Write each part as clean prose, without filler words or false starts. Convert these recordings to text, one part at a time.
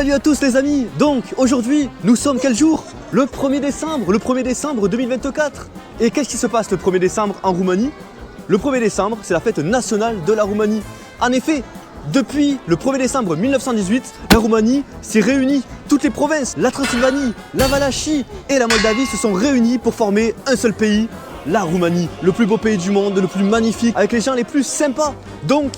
Salut à tous les amis. Donc aujourd'hui nous sommes quel jour? Le 1er décembre 2024. Et qu'est-ce qui se passe le 1er décembre en Roumanie? Le 1er décembre c'est la fête nationale de la Roumanie. En effet, depuis le 1er décembre 1918, la Roumanie s'est réunie. Toutes les provinces, la Transylvanie, la Valachie et la Moldavie se sont réunies pour former un seul pays, la Roumanie. Le plus beau pays du monde, le plus magnifique, avec les gens les plus sympas. Donc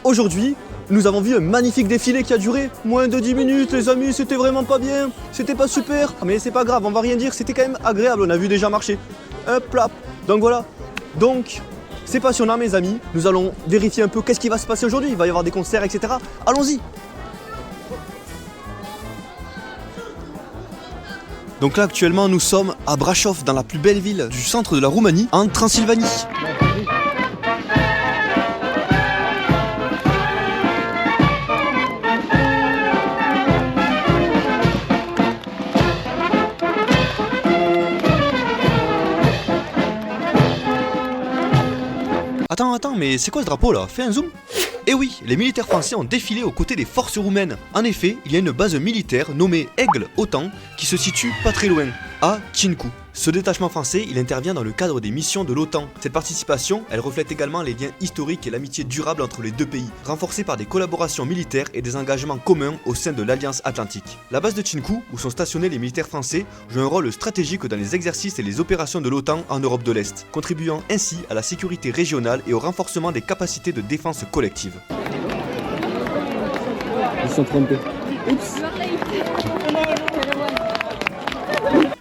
aujourd'hui, nous avons vu un magnifique défilé qui a duré moins de 10 minutes, les amis, c'était vraiment pas bien, c'était pas super, mais c'est pas grave, on va rien dire, c'était quand même agréable, on a vu des gens marcher. Hop là. Donc voilà. Donc, c'est passionnant mes amis, nous allons vérifier un peu qu'est-ce qui va se passer aujourd'hui, il va y avoir des concerts, etc. Allons-y. Donc là actuellement nous sommes à Brașov, dans la plus belle ville du centre de la Roumanie, en Transylvanie. Attends, mais c'est quoi ce drapeau là? Fais un zoom. Eh oui, les militaires français ont défilé aux côtés des forces roumaines. En effet, il y a une base militaire nommée Aigle-Otan qui se situe pas très loin, à Cincu. Ce détachement français, il intervient dans le cadre des missions de l'OTAN. Cette participation, elle reflète également les liens historiques et l'amitié durable entre les deux pays, renforcés par des collaborations militaires et des engagements communs au sein de l'Alliance Atlantique. La base de Cincu, où sont stationnés les militaires français, joue un rôle stratégique dans les exercices et les opérations de l'OTAN en Europe de l'Est, contribuant ainsi à la sécurité régionale et au renforcement des capacités de défense collective. Ils sont trompés. Oups.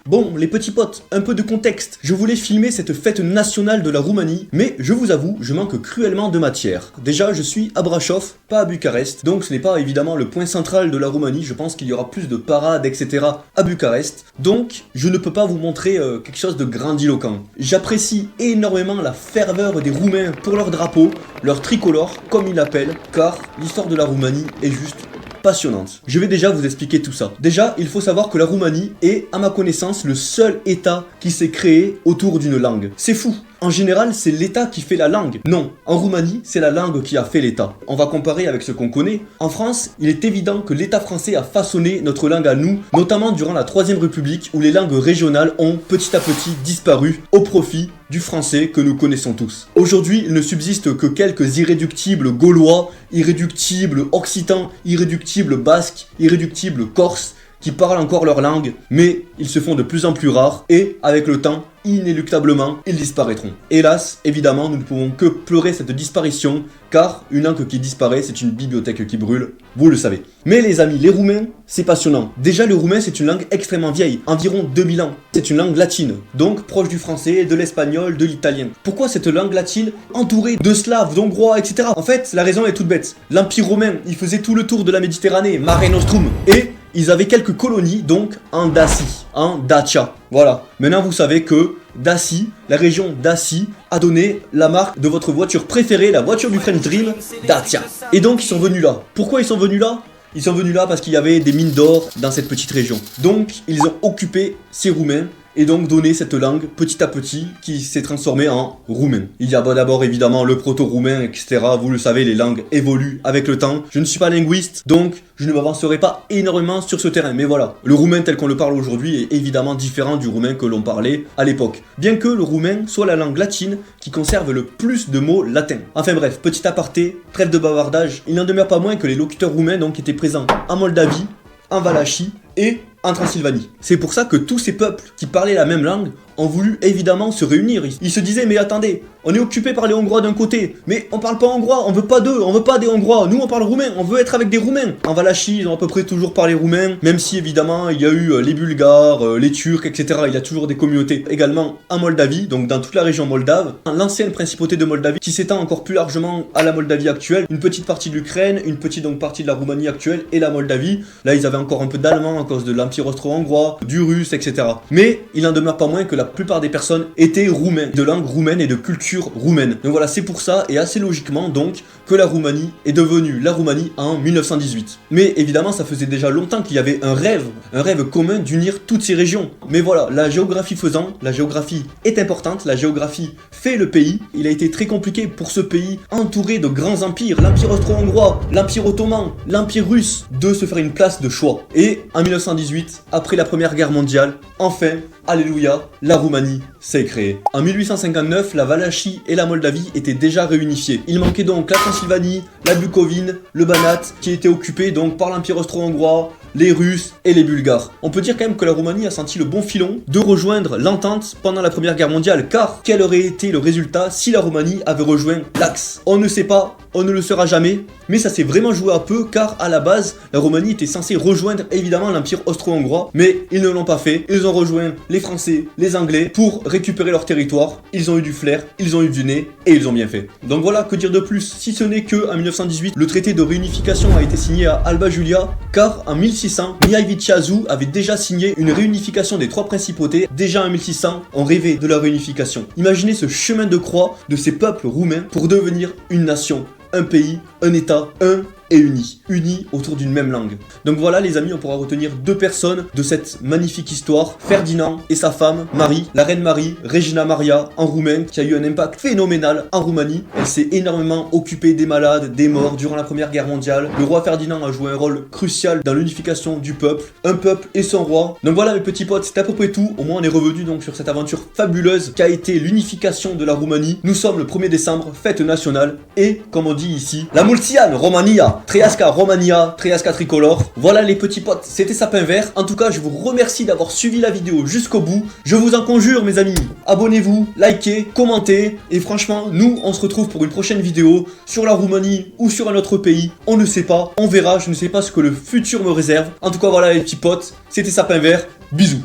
Bon, les petits potes, un peu de contexte. Je voulais filmer cette fête nationale de la Roumanie, mais je vous avoue, je manque cruellement de matière. Déjà, je suis à Brașov, pas à Bucarest, donc ce n'est pas évidemment le point central de la Roumanie. Je pense qu'il y aura plus de parades, etc. à Bucarest. Donc, je ne peux pas vous montrer quelque chose de grandiloquent. J'apprécie énormément la ferveur des Roumains pour leur drapeau, leur tricolore, comme ils l'appellent, car l'histoire de la Roumanie est juste passionnante. Je vais déjà vous expliquer tout ça. Déjà, il faut savoir que la Roumanie est, à ma connaissance, le seul État qui s'est créé autour d'une langue. C'est fou. En général, c'est l'État qui fait la langue. Non, en Roumanie, c'est la langue qui a fait l'État. On va comparer avec ce qu'on connaît. En France, il est évident que l'État français a façonné notre langue à nous, notamment durant la Troisième République, où les langues régionales ont petit à petit disparu au profit du français que nous connaissons tous. Aujourd'hui, il ne subsiste que quelques irréductibles gaulois, irréductibles occitans, irréductibles basques, irréductibles corses, qui parlent encore leur langue, mais ils se font de plus en plus rares et, avec le temps, inéluctablement, ils disparaîtront. Hélas, évidemment, nous ne pouvons que pleurer cette disparition, car une langue qui disparaît, c'est une bibliothèque qui brûle, vous le savez. Mais les amis, les Roumains, c'est passionnant. Déjà, le roumain, c'est une langue extrêmement vieille, environ 2000 ans. C'est une langue latine, donc proche du français, de l'espagnol, de l'italien. Pourquoi cette langue latine entourée de slaves, d'hongrois, etc. En fait, la raison est toute bête. L'Empire romain, il faisait tout le tour de la Méditerranée, Mare Nostrum, et ils avaient quelques colonies, donc en Dacie, en Dacia. Voilà. Maintenant, vous savez que Dacie, la région Dacie, a donné la marque de votre voiture préférée, la voiture du French Dream, Dacia. Et donc, ils sont venus là. Pourquoi ils sont venus là? Ils sont venus là parce qu'il y avait des mines d'or dans cette petite région. Donc, ils ont occupé ces Roumains et donc donné cette langue petit à petit qui s'est transformée en roumain. Il y a d'abord évidemment le proto-roumain, etc. Vous le savez, les langues évoluent avec le temps. Je ne suis pas linguiste, donc je ne m'avancerai pas énormément sur ce terrain. Mais voilà, le roumain tel qu'on le parle aujourd'hui est évidemment différent du roumain que l'on parlait à l'époque. Bien que le roumain soit la langue latine qui conserve le plus de mots latins. Enfin bref, petit aparté, trêve de bavardage, il n'en demeure pas moins que les locuteurs roumains donc étaient présents en Moldavie, en Valachie et en Transylvanie. C'est pour ça que tous ces peuples qui parlaient la même langue ont voulu évidemment se réunir. Ils se disaient mais attendez, on est occupé par les Hongrois d'un côté, mais on parle pas hongrois, on veut pas d'eux, on veut pas des Hongrois, nous on parle roumain, on veut être avec des Roumains. En Valachie, ils ont à peu près toujours parlé roumain, même si évidemment il y a eu les Bulgares, les Turcs, etc. Il y a toujours des communautés également en Moldavie, donc dans toute la région moldave, l'ancienne principauté de Moldavie qui s'étend encore plus largement à la Moldavie actuelle, une petite partie de l'Ukraine, une petite donc partie de la Roumanie actuelle et la Moldavie. Là ils avaient encore un peu d'allemand cause de l'Empire austro-hongrois, du russe, etc. Mais il n'en demeure pas moins que la plupart des personnes étaient roumains, de langue roumaine et de culture roumaine. Donc voilà, c'est pour ça, et assez logiquement donc, que la Roumanie est devenue la Roumanie en 1918. Mais évidemment, ça faisait déjà longtemps qu'il y avait un rêve commun d'unir toutes ces régions. Mais voilà, la géographie faisant, la géographie est importante, la géographie fait le pays. Il a été très compliqué pour ce pays, entouré de grands empires, l'Empire austro-hongrois, l'Empire ottoman, l'Empire russe, de se faire une place de choix. Et en 1918, après la Première Guerre mondiale, enfin, alléluia, la Roumanie s'est créée. En 1859, la Valachie et la Moldavie étaient déjà réunifiées. Il manquait donc la Transylvanie, la Bucovine, le Banat, qui étaient occupés donc par l'Empire austro-hongrois, les Russes et les Bulgares. On peut dire quand même que la Roumanie a senti le bon filon de rejoindre l'entente pendant la Première Guerre mondiale, car quel aurait été le résultat si la Roumanie avait rejoint l'Axe? On ne sait pas, on ne le saura jamais, mais ça s'est vraiment joué à peu, car à la base, la Roumanie était censée rejoindre évidemment l'Empire austro-hongrois, mais ils ne l'ont pas fait. Ils ont rejoint les Français, les Anglais, pour récupérer leur territoire. Ils ont eu du flair, ils ont eu du nez, et ils ont bien fait. Donc voilà, que dire de plus, si ce n'est que en 1918, le traité de réunification a été signé à Alba Iulia, car en 1600, Mihai Viteazu avait déjà signé une réunification des trois principautés. Déjà en 1600, on rêvait de la réunification. Imaginez ce chemin de croix de ces peuples roumains pour devenir une nation, un pays, un état, un et unis autour d'une même langue. Donc voilà les amis, on pourra retenir deux personnes de cette magnifique histoire, Ferdinand et sa femme, Marie, la reine Marie, Regina Maria en roumain, qui a eu un impact phénoménal en Roumanie. Elle s'est énormément occupée des malades, des morts durant la Première Guerre mondiale. Le roi Ferdinand a joué un rôle crucial dans l'unification du peuple, un peuple et son roi. Donc voilà mes petits potes, c'est à peu près tout. Au moins on est revenu donc sur cette aventure fabuleuse qui a été l'unification de la Roumanie. Nous sommes le 1er décembre, fête nationale, et comme on dit ici, la Mulțian Romania, Trăiască Romania, Trăiască Tricolore. Voilà les petits potes, c'était Sapin Vert. En tout cas, je vous remercie d'avoir suivi la vidéo jusqu'au bout. Je vous en conjure mes amis, abonnez-vous, likez, commentez. Et franchement, nous, on se retrouve pour une prochaine vidéo sur la Roumanie ou sur un autre pays. On ne sait pas, on verra, je ne sais pas ce que le futur me réserve. En tout cas, voilà les petits potes, c'était Sapin Vert. Bisous.